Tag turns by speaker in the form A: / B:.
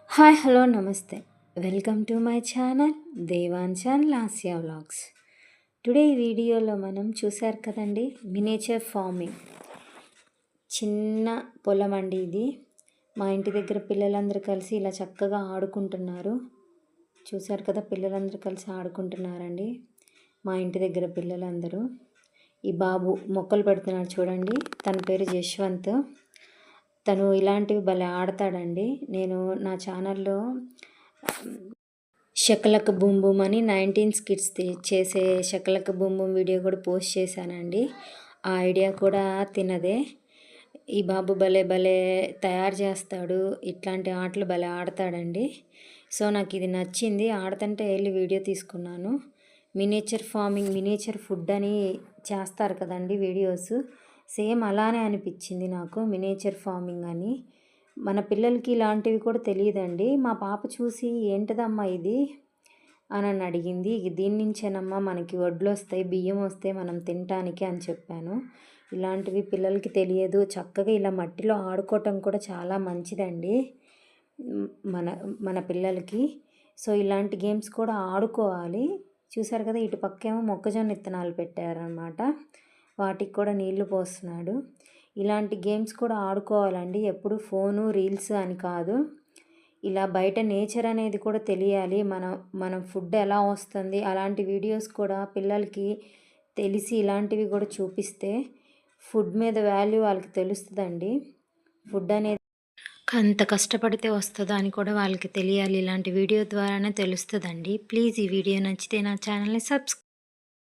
A: Hi hello నమస్తే welcome to my channel దేవాంచాన్ Lasya vlogs. Today ఈ వీడియోలో మనం చూశారు కదండి, మినేచర్ ఫార్మింగ్. చిన్న పొలం అండి ఇది. మా ఇంటి దగ్గర పిల్లలందరూ కలిసి ఇలా చక్కగా ఆడుకుంటున్నారు. చూశారు కదా, పిల్లలందరూ కలిసి ఆడుకుంటున్నారండి. మా ఇంటి దగ్గర పిల్లలందరూ. ఈ బాబు మొక్కలు పెడుతున్నాడు చూడండి, తన పేరు జశ్వంత్. తను ఇలాంటివి భలే ఆడతాడండి. నేను నా ఛానల్లో షకలక బూమ్ బూమ్ అని 19 కిడ్స్ చేసే షకలక బూమ్ బూమ్ వీడియో కూడా పోస్ట్ చేశానండి. ఆ ఐడియా కూడా తినదే. ఈ బాబు భలే భలే తయారు చేస్తాడు, ఇట్లాంటి ఆటలు భలే ఆడతాడండి. సో నాకు ఇది నచ్చింది, ఆడుతుంటే వెళ్ళి వీడియో తీసుకున్నాను. మినేచర్ ఫార్మింగ్, మినేచర్ ఫుడ్ అని చేస్తారు కదండి వీడియోస్, సేమ్ అలానే అనిపించింది నాకు మినేచర్ ఫార్మింగ్ అని. మన పిల్లలకి ఇలాంటివి కూడా తెలియదండి. మా పాప చూసి ఏంటిదమ్మా ఇది అని అడిగింది. దీని నుంచేనమ్మా మనకి వడ్లు వస్తాయి, బియ్యం వస్తాయి మనం తినటానికి అని చెప్పాను. ఇలాంటివి పిల్లలకి తెలియదు. చక్కగా ఇలా మట్టిలో ఆడుకోవటం కూడా చాలా మంచిదండి మన మన పిల్లలకి. సో ఇలాంటి గేమ్స్ కూడా ఆడుకోవాలి. చూసారు కదా, ఇటు పక్కేమో మొక్కజొన్న విత్తనాలు పెట్టారనమాట, వాటికి కూడా నీళ్లు పోస్తున్నాడు. ఇలాంటి గేమ్స్ కూడా ఆడుకోవాలండి, ఎప్పుడు ఫోను రీల్స్ అని కాదు. ఇలా బయట నేచర్ అనేది కూడా తెలియాలి. మనం ఫుడ్ ఎలా వస్తుంది, అలాంటి వీడియోస్ కూడా పిల్లలకి తెలిసి ఇలాంటివి కూడా చూపిస్తే ఫుడ్ మీద వాల్యూ వాళ్ళకి తెలుస్తుందండి. ఫుడ్ అనేది అంత కష్టపడితే వస్తుందా అని కూడా వాళ్ళకి తెలియాలి. ఇలాంటి వీడియో ద్వారానే తెలుస్తుందండి. ప్లీజ్ ఈ వీడియో నచ్చితే నా ఛానల్ని